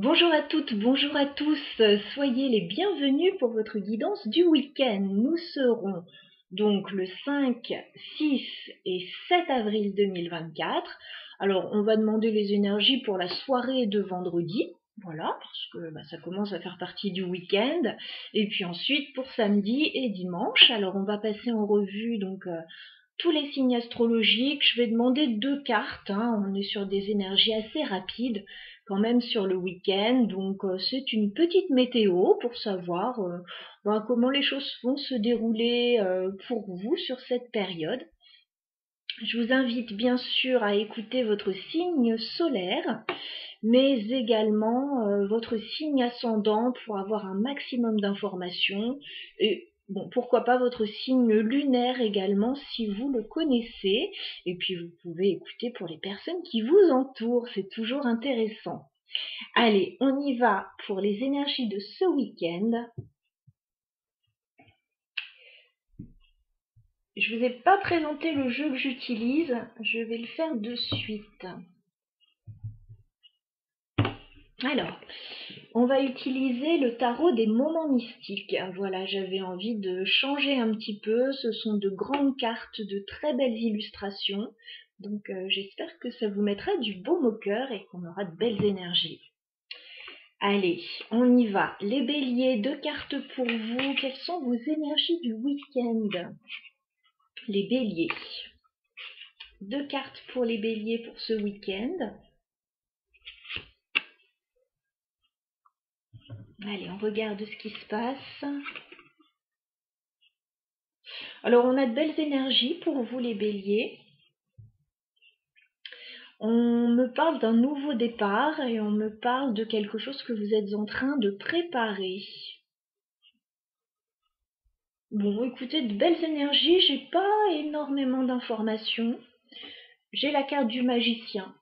Bonjour à toutes, bonjour à tous, soyez les bienvenus pour votre guidance du week-end. Nous serons donc le 5, 6 et 7 avril 2024. Alors on va demander les énergies pour la soirée de vendredi, voilà, parce que ça commence à faire partie du week-end. Et puis ensuite pour samedi et dimanche, alors on va passer en revue donc tous les signes astrologiques. Je vais demander 2 cartes, on est sur des énergies assez rapides quand même sur le week-end, donc c'est une petite météo pour savoir comment les choses vont se dérouler pour vous sur cette période. Je vous invite bien sûr à écouter votre signe solaire, mais également votre signe ascendant pour avoir un maximum d'informations. Et bon, pourquoi pas votre signe lunaire également si vous le connaissez. Et puis vous pouvez écouter pour les personnes qui vous entourent, c'est toujours intéressant. Allez, on y va pour les énergies de ce week-end. Je ne vous ai pas présenté le jeu que j'utilise, je vais le faire de suite. Alors, on va utiliser le tarot des moments mystiques. Voilà, j'avais envie de changer un petit peu. Ce sont de grandes cartes, de très belles illustrations. Donc j'espère que ça vous mettra du baume au cœur et qu'on aura de belles énergies. Allez, on y va. Les béliers, 2 cartes pour vous. Quelles sont vos énergies du week-end? Les béliers. 2 cartes pour les béliers pour ce week-end. Allez, on regarde ce qui se passe. Alors, on a de belles énergies pour vous, les béliers. On me parle d'un nouveau départ et on me parle de quelque chose que vous êtes en train de préparer. Bon, écoutez, de belles énergies, j'ai pas énormément d'informations. J'ai la carte du magicien.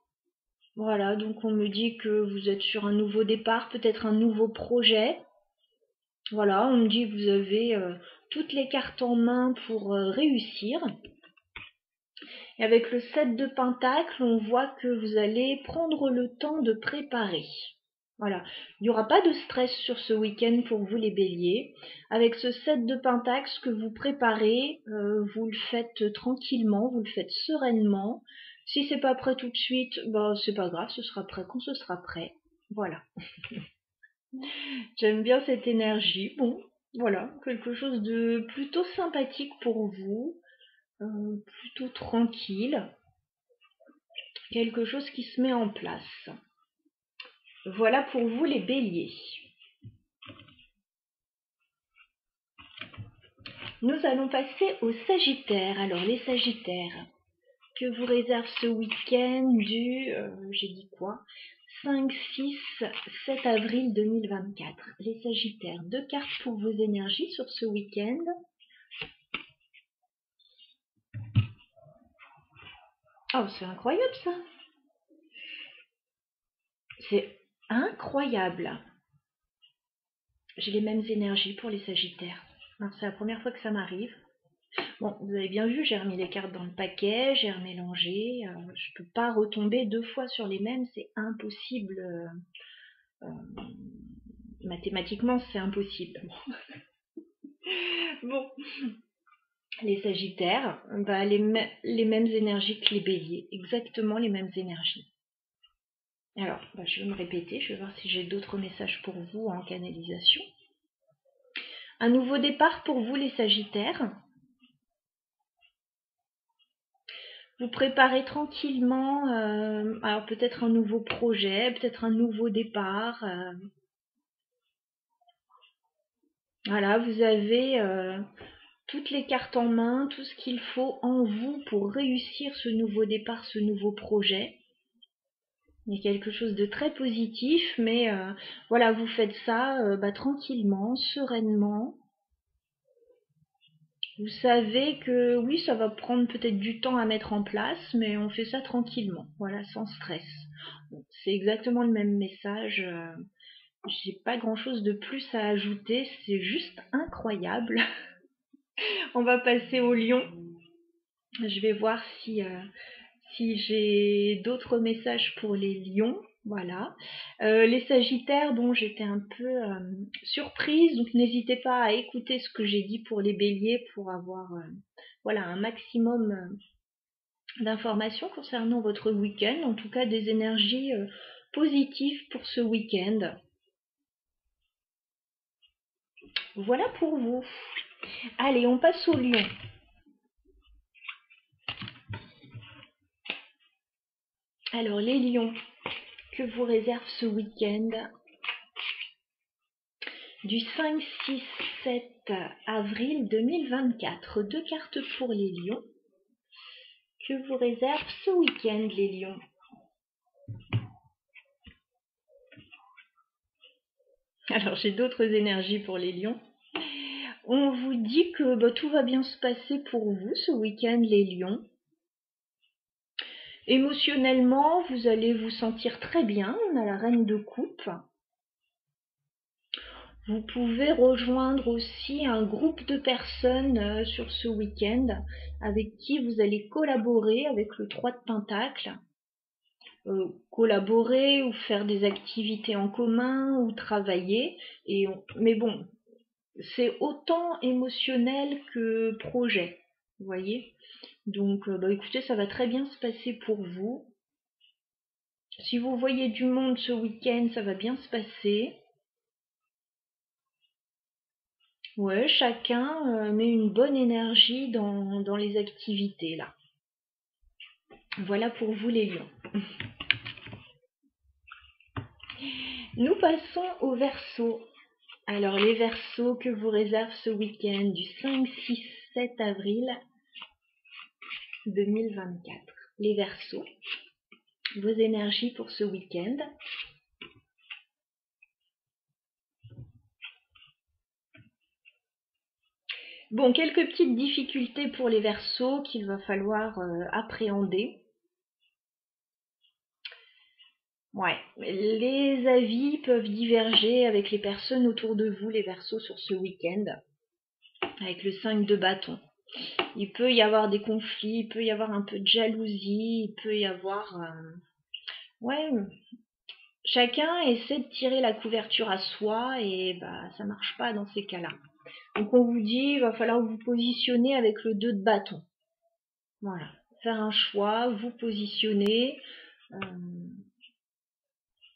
Voilà, donc on me dit que vous êtes sur un nouveau départ, peut-être un nouveau projet. Voilà, on me dit que vous avez toutes les cartes en main pour réussir. Et avec le 7 de Pentacle, on voit que vous allez prendre le temps de préparer. Voilà, il n'y aura pas de stress sur ce week-end pour vous les béliers. Avec ce 7 de Pentacle, ce que vous préparez, vous le faites tranquillement, vous le faites sereinement. Si c'est pas prêt tout de suite, c'est pas grave, ce sera prêt quand ce sera prêt. Voilà. J'aime bien cette énergie. Bon, voilà, quelque chose de plutôt sympathique pour vous, plutôt tranquille. Quelque chose qui se met en place. Voilà pour vous les béliers. Nous allons passer aux sagittaires. Alors les sagittaires, que vous réserve ce week-end du, j'ai dit quoi, 5, 6, 7 avril 2024. Les sagittaires, 2 cartes pour vos énergies sur ce week-end. Oh, c'est incroyable ça. C'est incroyable. J'ai les mêmes énergies pour les sagittaires. C'est la première fois que ça m'arrive. Bon, vous avez bien vu, j'ai remis les cartes dans le paquet, j'ai remélangé. Je peux pas retomber 2 fois sur les mêmes, c'est impossible. Mathématiquement, c'est impossible. Bon, les sagittaires, les mêmes énergies que les béliers, exactement les mêmes énergies. Alors, je vais me répéter, je vais voir si j'ai d'autres messages pour vous en canalisation. Un nouveau départ pour vous les sagittaires. Vous préparez tranquillement, alors peut-être un nouveau projet, peut-être un nouveau départ. Voilà, vous avez toutes les cartes en main, tout ce qu'il faut en vous pour réussir ce nouveau départ, ce nouveau projet. Il y a quelque chose de très positif, mais voilà, vous faites ça tranquillement, sereinement. Vous savez que oui, ça va prendre peut-être du temps à mettre en place, mais on fait ça tranquillement, voilà, sans stress. Bon, c'est exactement le même message. J'ai pas grand-chose de plus à ajouter, c'est juste incroyable. On va passer au lion. Je vais voir si j'ai d'autres messages pour les lions. Voilà. Les Sagittaires, bon, j'étais un peu surprise, donc n'hésitez pas à écouter ce que j'ai dit pour les Béliers pour avoir voilà, un maximum d'informations concernant votre week-end, en tout cas des énergies positives pour ce week-end. Voilà pour vous. Allez, on passe au Lion. Alors les Lions, que vous réserve ce week-end du 5, 6, 7 avril 2024. Deux cartes pour les Lions. Que vous réserve ce week-end les Lions? Alors j'ai d'autres énergies pour les Lions. On vous dit que tout va bien se passer pour vous ce week-end les Lions. Émotionnellement, vous allez vous sentir très bien. On a la reine de coupe. Vous pouvez rejoindre aussi un groupe de personnes sur ce week-end avec qui vous allez collaborer avec le 3 de Pentacle. Collaborer ou faire des activités en commun ou travailler. Mais bon, c'est autant émotionnel que projet, vous voyez. Donc écoutez, ça va très bien se passer pour vous. Si vous voyez du monde ce week-end, ça va bien se passer. Ouais, chacun met une bonne énergie dans les activités là. Voilà pour vous les Lions. Nous passons aux Verseaux. Alors les Verseaux, que vous réserve ce week-end du 5, 6, 7 avril 2024. Les Verseaux, vos énergies pour ce week-end. Bon, quelques petites difficultés pour les Verseaux qu'il va falloir appréhender. Ouais, les avis peuvent diverger avec les personnes autour de vous, les Verseaux, sur ce week-end, avec le 5 de bâton. Il peut y avoir des conflits, il peut y avoir un peu de jalousie, il peut y avoir... ouais, chacun essaie de tirer la couverture à soi et ça marche pas dans ces cas-là. Donc on vous dit, il va falloir vous positionner avec le 2 de bâton. Voilà, faire un choix, vous positionner...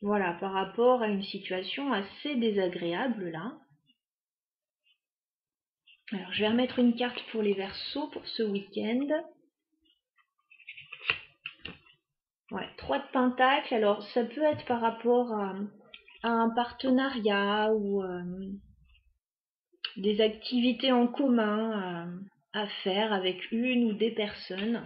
voilà, par rapport à une situation assez désagréable là. Alors, je vais remettre une carte pour les Verseaux pour ce week-end. Ouais, 3 de Pentacle. Alors, ça peut être par rapport à un partenariat ou des activités en commun à faire avec une ou des personnes.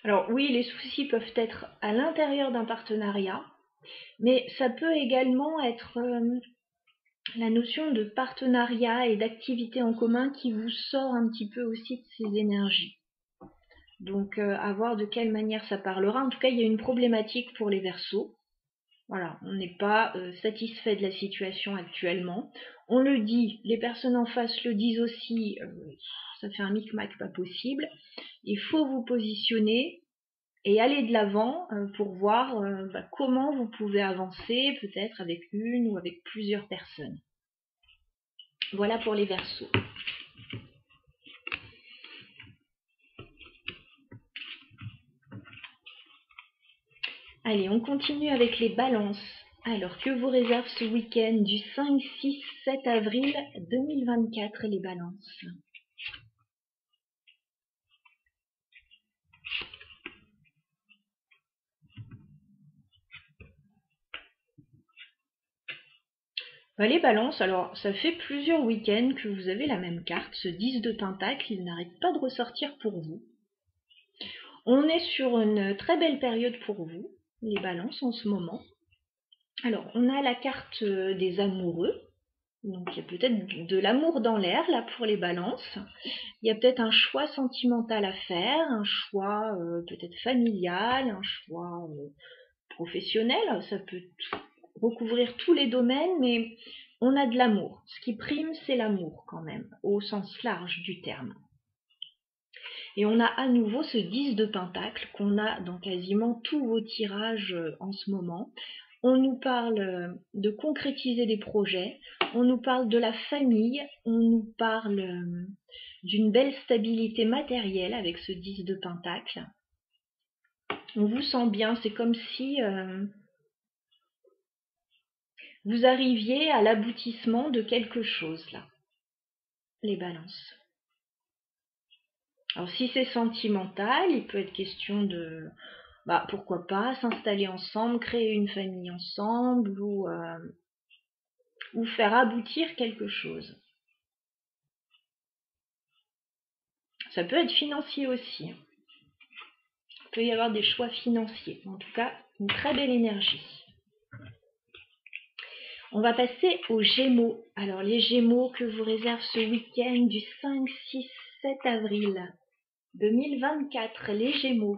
Alors oui, les soucis peuvent être à l'intérieur d'un partenariat, mais ça peut également être la notion de partenariat et d'activité en commun qui vous sort un petit peu aussi de ces énergies. Donc à voir de quelle manière ça parlera. En tout cas, il y a une problématique pour les Verseaux. Voilà, on n'est pas satisfait de la situation actuellement. On le dit, les personnes en face le disent aussi, ça fait un micmac pas possible. Il faut vous positionner et aller de l'avant pour voir comment vous pouvez avancer, peut-être avec une ou avec plusieurs personnes. Voilà pour les Verseaux. Allez, on continue avec les Balances. Alors, que vous réserve ce week-end du 5, 6, 7 avril 2024 les Balances? Les Balances, alors ça fait plusieurs week-ends que vous avez la même carte, ce 10 de Pentacle, il n'arrête pas de ressortir pour vous. On est sur une très belle période pour vous, les Balances, en ce moment. Alors, on a la carte des amoureux. Donc, il y a peut-être de l'amour dans l'air, là, pour les Balances. Il y a peut-être un choix sentimental à faire, un choix peut-être familial, un choix professionnel. Ça peut recouvrir tous les domaines, mais on a de l'amour. Ce qui prime, c'est l'amour, quand même, au sens large du terme. Et on a à nouveau ce 10 de Pentacle qu'on a dans quasiment tous vos tirages en ce moment. On nous parle de concrétiser des projets, on nous parle de la famille, on nous parle d'une belle stabilité matérielle avec ce 10 de Pentacle. On vous sent bien, c'est comme si vous arriviez à l'aboutissement de quelque chose là, les balances. Alors si c'est sentimental, il peut être question de, pourquoi pas, s'installer ensemble, créer une famille ensemble ou faire aboutir quelque chose. Ça peut être financier aussi. Il peut y avoir des choix financiers. En tout cas, une très belle énergie. On va passer aux Gémeaux. Alors les Gémeaux que vous réserve ce week-end du 5, 6, 7 avril 2024. Les Gémeaux.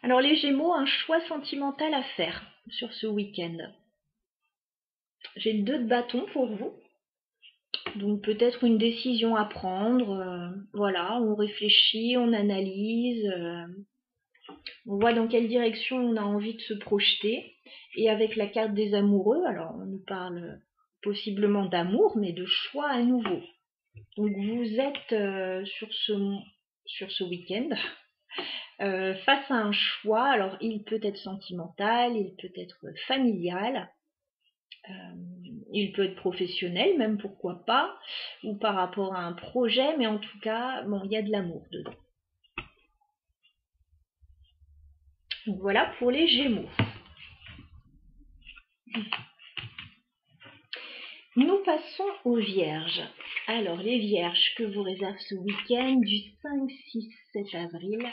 Alors les Gémeaux, un choix sentimental à faire sur ce week-end. J'ai le 2 de bâton pour vous. Donc peut-être une décision à prendre. Voilà, on réfléchit, on analyse. On voit dans quelle direction on a envie de se projeter. Et avec la carte des amoureux, alors on nous parle possiblement d'amour, mais de choix à nouveau. Donc vous êtes sur ce week-end face à un choix. Alors il peut être sentimental, il peut être familial, il peut être professionnel, même pourquoi pas, ou par rapport à un projet, mais en tout cas, bon, il y a de l'amour dedans. Donc voilà pour les Gémeaux. Nous passons aux Vierges. Alors les Vierges que vous réserve ce week-end du 5, 6, 7 avril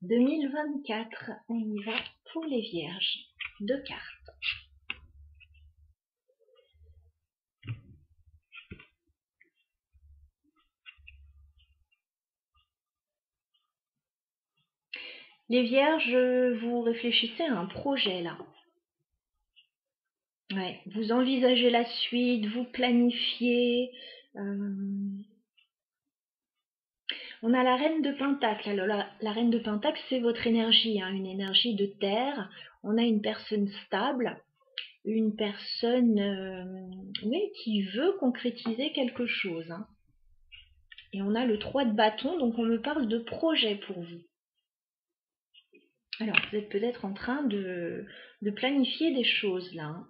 2024. On y va pour les Vierges. 2 cartes. Les Vierges, vous réfléchissez à un projet là. Ouais, vous envisagez la suite, vous planifiez. On a la Reine de Pentacle. Alors la Reine de Pentacle, c'est votre énergie, hein, une énergie de terre. On a une personne stable, une personne qui veut concrétiser quelque chose. Hein. Et on a le 3 de bâton, donc on me parle de projet pour vous. Alors, vous êtes peut-être en train de planifier des choses là. Hein.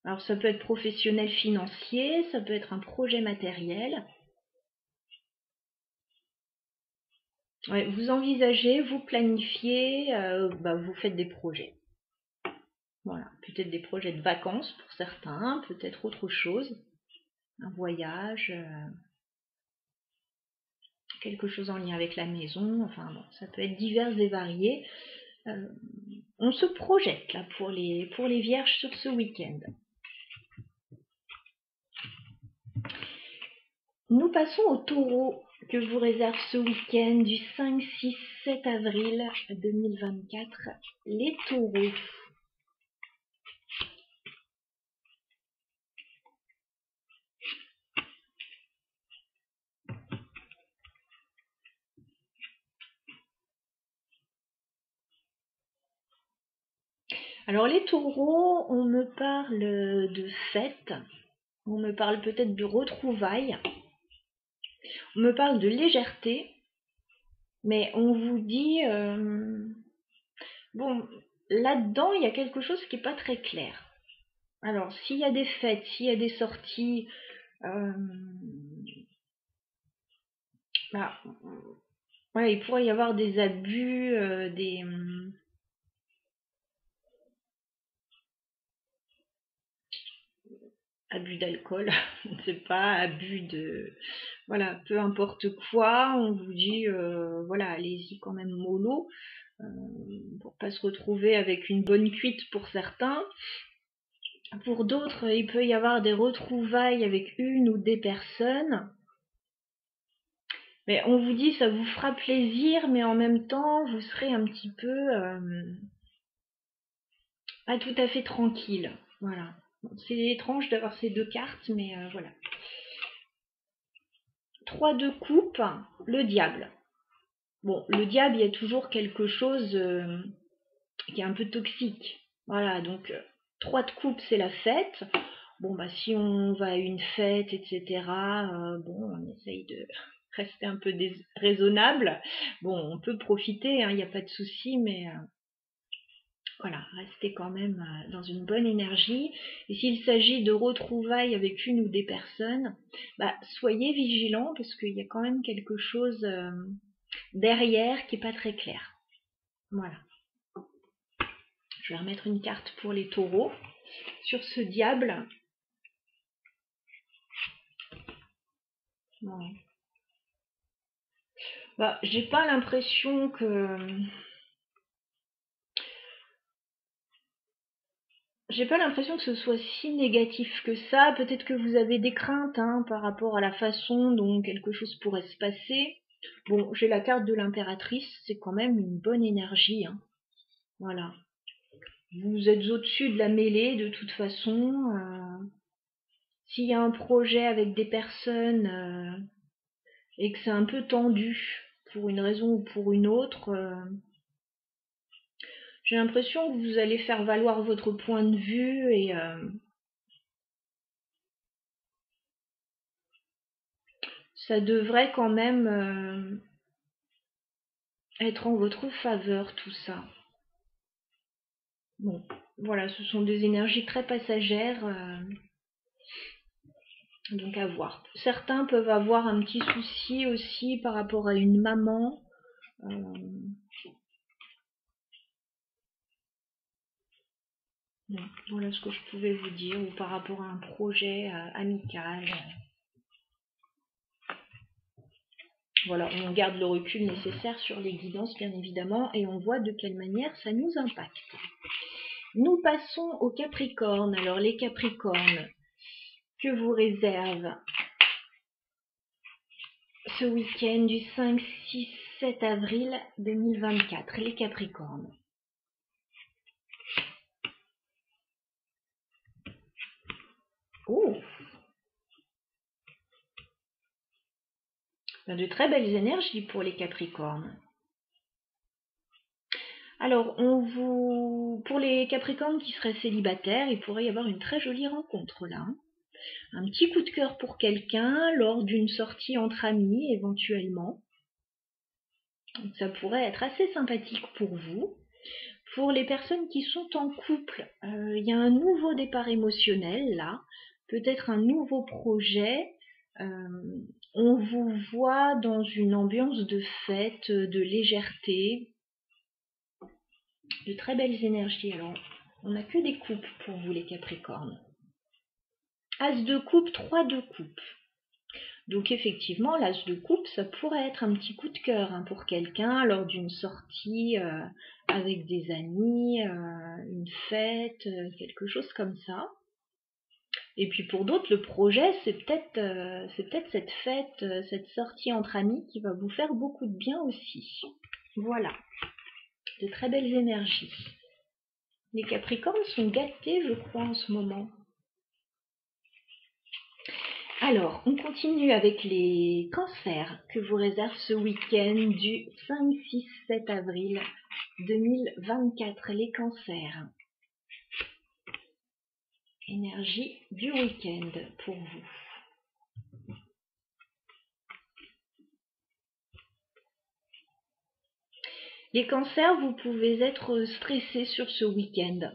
Alors, ça peut être professionnel financier, ça peut être un projet matériel. Ouais, vous envisagez, vous planifiez, vous faites des projets. Voilà, peut-être des projets de vacances pour certains, peut-être autre chose. Un voyage, quelque chose en lien avec la maison, enfin bon, ça peut être divers et varié. On se projette là pour les Vierges sur ce week-end. Nous passons au Taureau que vous réserve ce week-end du 5, 6, 7 avril 2024. Les Taureaux. Alors les Taureaux, on me parle de fête, on me parle peut-être de retrouvailles, on me parle de légèreté, mais on vous dit, bon, là-dedans, il y a quelque chose qui n'est pas très clair. Alors, s'il y a des fêtes, s'il y a des sorties, il pourrait y avoir des abus, abus d'alcool, je ne sais pas, abus de... Voilà, peu importe quoi, on vous dit, allez-y quand même mollo, pour pas se retrouver avec une bonne cuite pour certains. Pour d'autres, il peut y avoir des retrouvailles avec une ou des personnes. Mais on vous dit, ça vous fera plaisir, mais en même temps, vous serez un petit peu... pas tout à fait tranquille. Voilà. Bon, c'est étrange d'avoir ces deux cartes, mais voilà. 3 de coupe, le diable. Bon, le diable, il y a toujours quelque chose qui est un peu toxique. Voilà, donc 3 de coupe, c'est la fête. Bon, bah si on va à une fête, etc., bon, on essaye de rester un peu raisonnable. Bon, on peut profiter, il n'y a pas de souci, mais voilà, rester quand même dans une bonne énergie. Et s'il s'agit de retrouvailles avec une ou des personnes, bah, soyez vigilants parce qu'il y a quand même quelque chose derrière qui n'est pas très clair. Voilà. Je vais remettre une carte pour les taureaux. Sur ce diable, bon. Bah, j'ai pas l'impression que ce soit si négatif que ça. Peut-être que vous avez des craintes par rapport à la façon dont quelque chose pourrait se passer. Bon, j'ai la carte de l'impératrice, c'est quand même une bonne énergie. Voilà. Vous êtes au-dessus de la mêlée de toute façon. S'il y a un projet avec des personnes et que c'est un peu tendu pour une raison ou pour une autre, j'ai l'impression que vous allez faire valoir votre point de vue et ça devrait quand même être en votre faveur tout ça. Bon, voilà, ce sont des énergies très passagères, donc à voir. Certains peuvent avoir un petit souci aussi par rapport à une maman. Bon, voilà ce que je pouvais vous dire, ou par rapport à un projet amical. Voilà, on garde le recul nécessaire sur les guidances, bien évidemment, et on voit de quelle manière ça nous impacte. Nous passons aux Capricornes. Alors, les Capricornes, que vous réserve ce week-end du 5, 6, 7 avril 2024, les Capricornes. Oh, de très belles énergies pour les Capricornes. Alors, pour les Capricornes qui seraient célibataires, il pourrait y avoir une très jolie rencontre là. Un petit coup de cœur pour quelqu'un lors d'une sortie entre amis éventuellement. Donc, ça pourrait être assez sympathique pour vous. Pour les personnes qui sont en couple, il y a un nouveau départ émotionnel là, peut-être un nouveau projet. On vous voit dans une ambiance de fête, de légèreté, de très belles énergies. Alors, on n'a que des coupes pour vous les Capricornes. As de coupe, 3 de coupe. Donc effectivement, l'as de coupe, ça pourrait être un petit coup de cœur pour quelqu'un lors d'une sortie avec des amis, une fête, quelque chose comme ça. Et puis pour d'autres, le projet, c'est peut-être cette fête, cette sortie entre amis qui va vous faire beaucoup de bien aussi. Voilà, de très belles énergies. Les Capricornes sont gâtés, je crois, en ce moment. Alors, on continue avec les cancers que vous réserve ce week-end du 5, 6, 7 avril 2024. Les cancers. Énergie du week-end pour vous. Les cancers, vous pouvez être stressés sur ce week-end.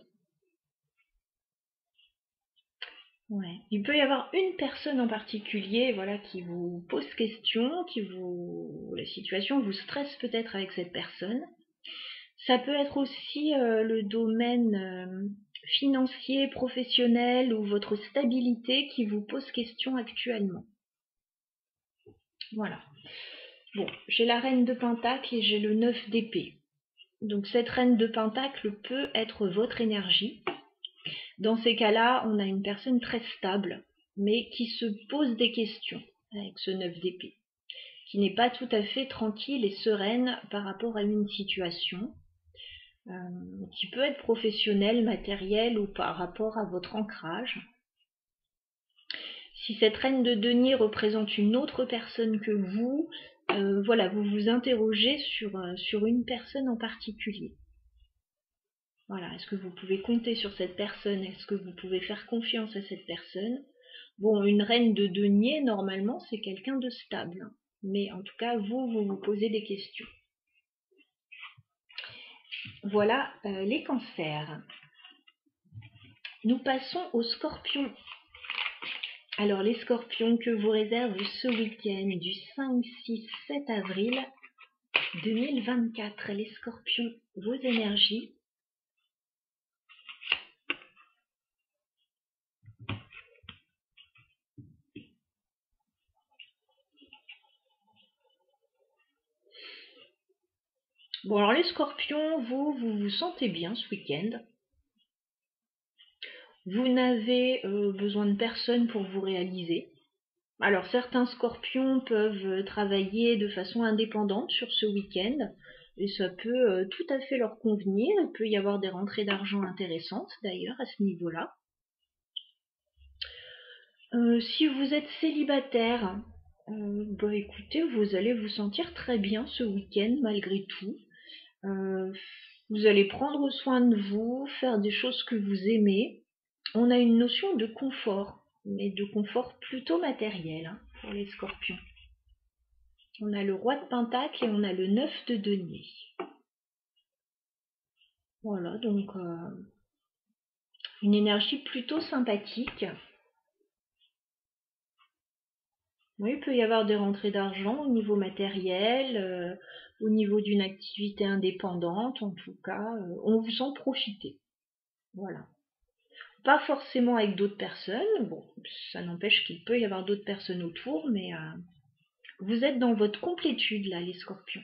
Ouais. Il peut y avoir une personne en particulier, voilà, qui vous pose question, la situation vous stresse peut-être avec cette personne. Ça peut être aussi le domaine financier, professionnel ou votre stabilité qui vous pose question actuellement. Voilà. Bon, j'ai la reine de Pentacle et j'ai le 9 d'épée. Donc cette reine de Pentacle peut être votre énergie. Dans ces cas-là, on a une personne très stable, mais qui se pose des questions avec ce 9 d'épée, qui n'est pas tout à fait tranquille et sereine par rapport à une situation. qui peut être professionnel, matériel ou par rapport à votre ancrage. Si cette reine de denier représente une autre personne que vous, voilà, vous vous interrogez sur une personne en particulier. Voilà, est-ce que vous pouvez compter sur cette personne? Est-ce que vous pouvez faire confiance à cette personne? Bon, une reine de denier, normalement, c'est quelqu'un de stable. Mais en tout cas, vous vous posez des questions. Voilà les cancers. Nous passons aux scorpions. Alors, les scorpions, que vous réserve ce week-end du 5, 6, 7 avril 2024. Les scorpions, vos énergies. Bon, alors les scorpions, vous vous sentez bien ce week-end. Vous n'avez besoin de personne pour vous réaliser. Alors, certains scorpions peuvent travailler de façon indépendante sur ce week-end, et ça peut tout à fait leur convenir. Il peut y avoir des rentrées d'argent intéressantes, d'ailleurs, à ce niveau-là. Si vous êtes célibataire, écoutez, vous allez vous sentir très bien ce week-end, malgré tout. Vous allez prendre soin de vous, faire des choses que vous aimez. On a une notion de confort, mais de confort plutôt matériel pour les scorpions. On a le roi de pentacle et on a le 9 de denier. Voilà, donc une énergie plutôt sympathique. Oui, il peut y avoir des rentrées d'argent au niveau matériel, au niveau d'une activité indépendante, en tout cas, on vous en profite. Voilà. Pas forcément avec d'autres personnes, bon, ça n'empêche qu'il peut y avoir d'autres personnes autour, mais vous êtes dans votre complétude là, les scorpions.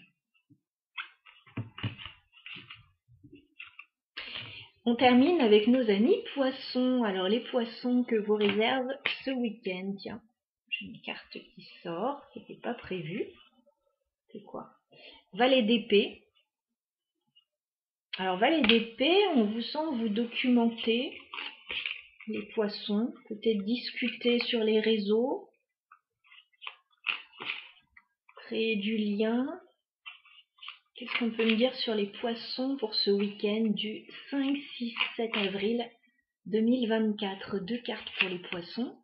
On termine avec nos amis poissons. Alors les poissons, que vous réserve ce week-end? Tiens, j'ai une carte qui sort, qui n'était pas prévue. C'est quoi? Valet d'épée. Alors valet d'épée, on vous sent vous documenter, les poissons, peut-être discuter sur les réseaux, créer du lien. Qu'est-ce qu'on peut me dire sur les poissons pour ce week-end du 5, 6, 7 avril 2024? Deux cartes pour les poissons.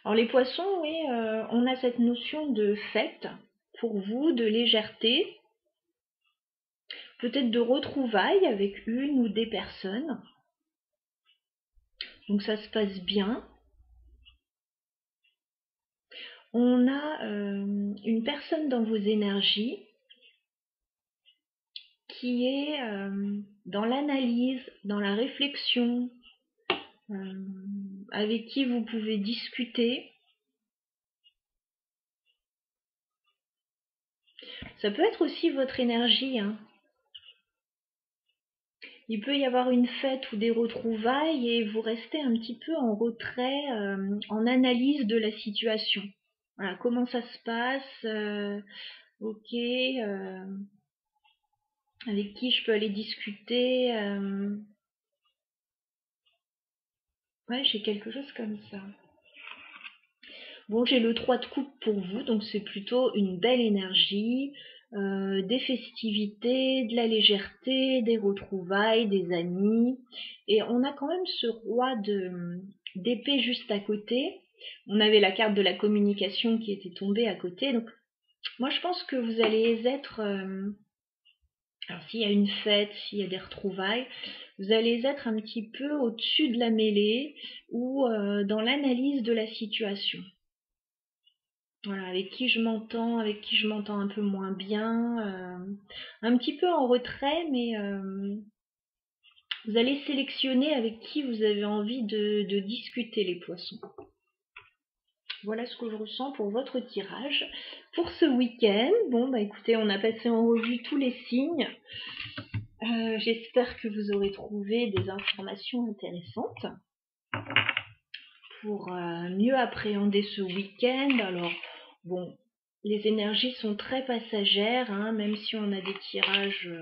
Alors les poissons, oui, on a cette notion de fête pour vous, de légèreté, peut-être de retrouvailles avec une ou des personnes. Donc ça se passe bien. On a une personne dans vos énergies qui est dans l'analyse, dans la réflexion, avec qui vous pouvez discuter. Ça peut être aussi votre énergie. Il peut y avoir une fête ou des retrouvailles et vous restez un petit peu en retrait, en analyse de la situation. Voilà, comment ça se passe, ok, avec qui je peux aller discuter. Ouais, j'ai quelque chose comme ça. Bon, j'ai le 3 de coupe pour vous, donc c'est plutôt une belle énergie, des festivités, de la légèreté, des retrouvailles, des amis. Et on a quand même ce roi d'épée juste à côté. On avait la carte de la communication qui était tombée à côté. Donc, moi, je pense que vous allez être... alors, s'il y a une fête, s'il y a des retrouvailles, vous allez être un petit peu au-dessus de la mêlée ou dans l'analyse de la situation. Voilà, avec qui je m'entends un peu moins bien, un petit peu en retrait, mais vous allez sélectionner avec qui vous avez envie de discuter, les poissons. Voilà ce que je ressens pour votre tirage pour ce week-end. Bon, bah écoutez, on a passé en revue tous les signes. J'espère que vous aurez trouvé des informations intéressantes. pour mieux appréhender ce week-end. Alors, bon, les énergies sont très passagères, hein, même si on a des tirages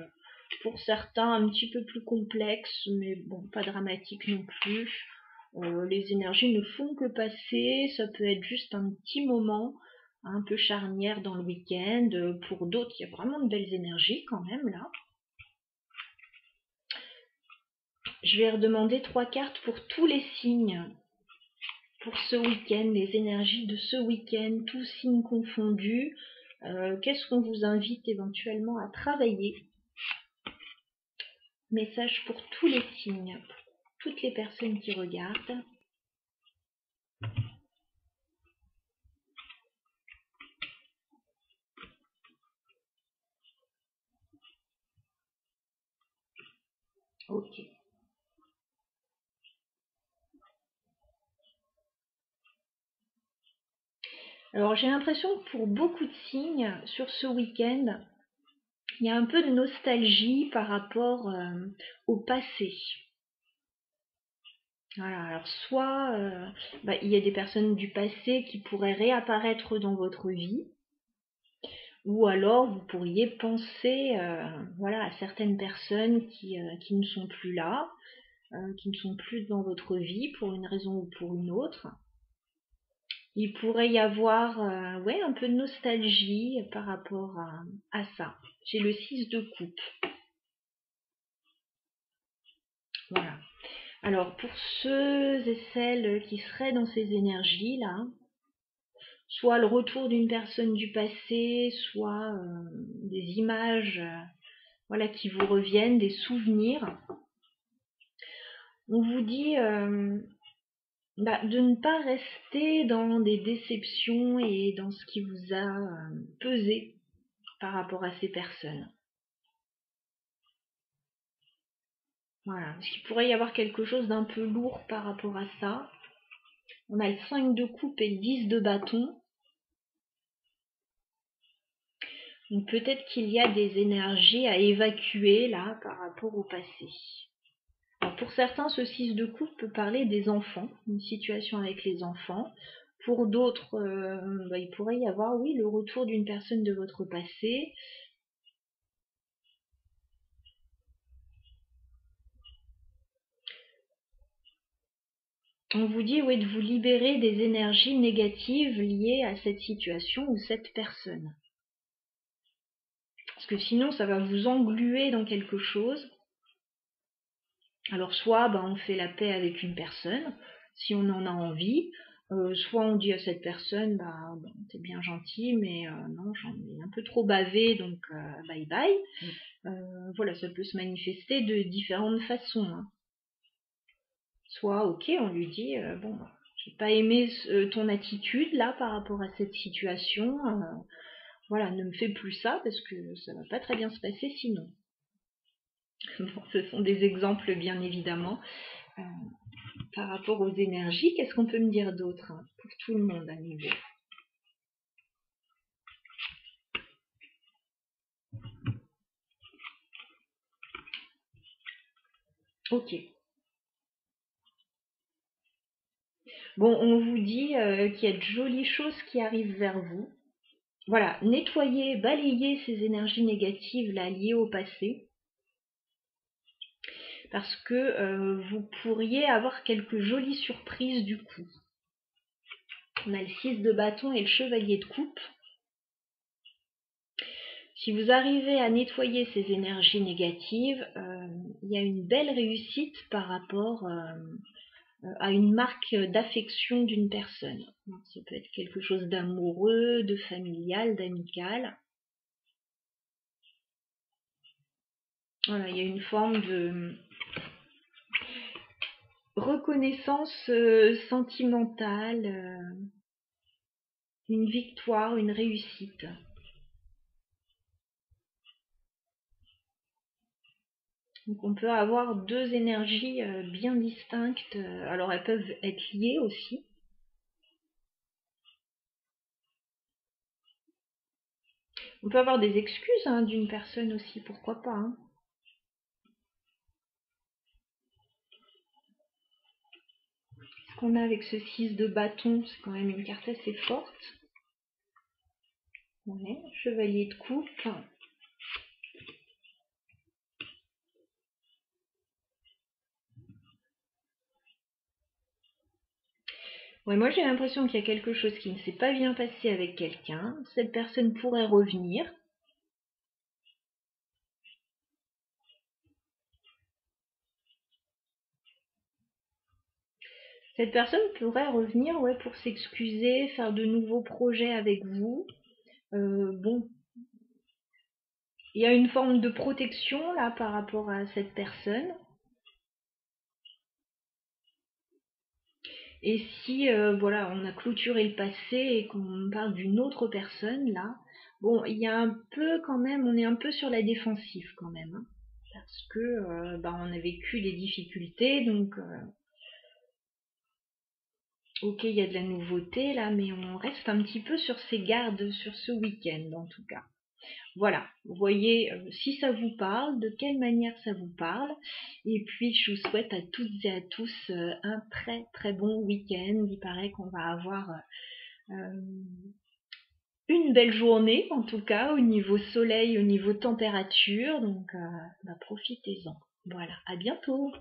pour certains un petit peu plus complexes, mais bon, pas dramatique non plus. Les énergies ne font que passer, ça peut être juste un petit moment un peu charnière dans le week-end. Pour d'autres, il y a vraiment de belles énergies quand même là. Je vais redemander 3 cartes pour tous les signes pour ce week-end, les énergies de ce week-end, tous signes confondus. Qu'est-ce qu'on vous invite éventuellement à travailler? Message pour tous les signes, pour toutes les personnes qui regardent. Ok. Alors j'ai l'impression que pour beaucoup de signes, sur ce week-end, il y a un peu de nostalgie par rapport au passé. Voilà, alors soit il y a des personnes du passé qui pourraient réapparaître dans votre vie, ou alors vous pourriez penser voilà, à certaines personnes qui ne sont plus là, qui ne sont plus dans votre vie pour une raison ou pour une autre. Il pourrait y avoir ouais, un peu de nostalgie par rapport à ça. J'ai le 6 de coupe. Voilà. Alors pour ceux et celles qui seraient dans ces énergies-là, soit le retour d'une personne du passé, soit des images voilà, qui vous reviennent, des souvenirs, on vous dit de ne pas rester dans des déceptions et dans ce qui vous a pesé par rapport à ces personnes. Voilà, parce qu'il pourrait y avoir quelque chose d'un peu lourd par rapport à ça. On a le 5 de coupe et le 10 de bâton. Donc peut-être qu'il y a des énergies à évacuer là par rapport au passé. Alors pour certains, ce 6 de coupe peut parler des enfants, une situation avec les enfants. Pour d'autres, il pourrait y avoir, oui, le retour d'une personne de votre passé. On vous dit, oui, de vous libérer des énergies négatives liées à cette situation ou cette personne. Parce que sinon, ça va vous engluer dans quelque chose. Alors soit on fait la paix avec une personne, si on en a envie, soit on dit à cette personne, t'es bien gentil, mais non, j'en ai un peu trop bavé, donc bye bye. Voilà, ça peut se manifester de différentes façons. Hein. Soit, ok, on lui dit, j'ai pas aimé ton attitude là par rapport à cette situation, voilà, ne me fais plus ça parce que ça va pas très bien se passer sinon. Bon, ce sont des exemples bien évidemment. Par rapport aux énergies, qu'est-ce qu'on peut me dire d'autre pour tout le monde à nouveau? Ok. Bon, on vous dit qu'il y a de jolies choses qui arrivent vers vous. Voilà, nettoyer, balayer ces énergies négatives là liées au passé. Parce que vous pourriez avoir quelques jolies surprises du coup. On a le 6 de bâton et le chevalier de coupe. Si vous arrivez à nettoyer ces énergies négatives, il y a une belle réussite par rapport à une marque d'affection d'une personne. Ça peut être quelque chose d'amoureux, de familial, d'amical. Voilà, il y a une forme de reconnaissance sentimentale, une victoire, une réussite. Donc on peut avoir deux énergies bien distinctes. Alors elles peuvent être liées aussi. On peut avoir des excuses d'une personne aussi, pourquoi pas. Hein. qu'on a avec ce 6 de bâton? C'est quand même une carte assez forte. Ouais, chevalier de coupe. Ouais, moi j'ai l'impression qu'il y a quelque chose qui ne s'est pas bien passé avec quelqu'un. Cette personne pourrait revenir. Cette personne pourrait revenir, ouais, pour s'excuser, faire de nouveaux projets avec vous. Bon, il y a une forme de protection là par rapport à cette personne. Et si voilà, on a clôturé le passé et qu'on parle d'une autre personne là, bon, il y a un peu quand même, on est un peu sur la défensive quand même, hein, parce que on a vécu des difficultés, donc ok, il y a de la nouveauté là, mais on reste un petit peu sur ses gardes sur ce week-end en tout cas. Voilà, vous voyez si ça vous parle, de quelle manière ça vous parle. Et puis je vous souhaite à toutes et à tous un très très bon week-end. Il paraît qu'on va avoir une belle journée en tout cas au niveau soleil, au niveau température. Donc profitez-en. Voilà, à bientôt.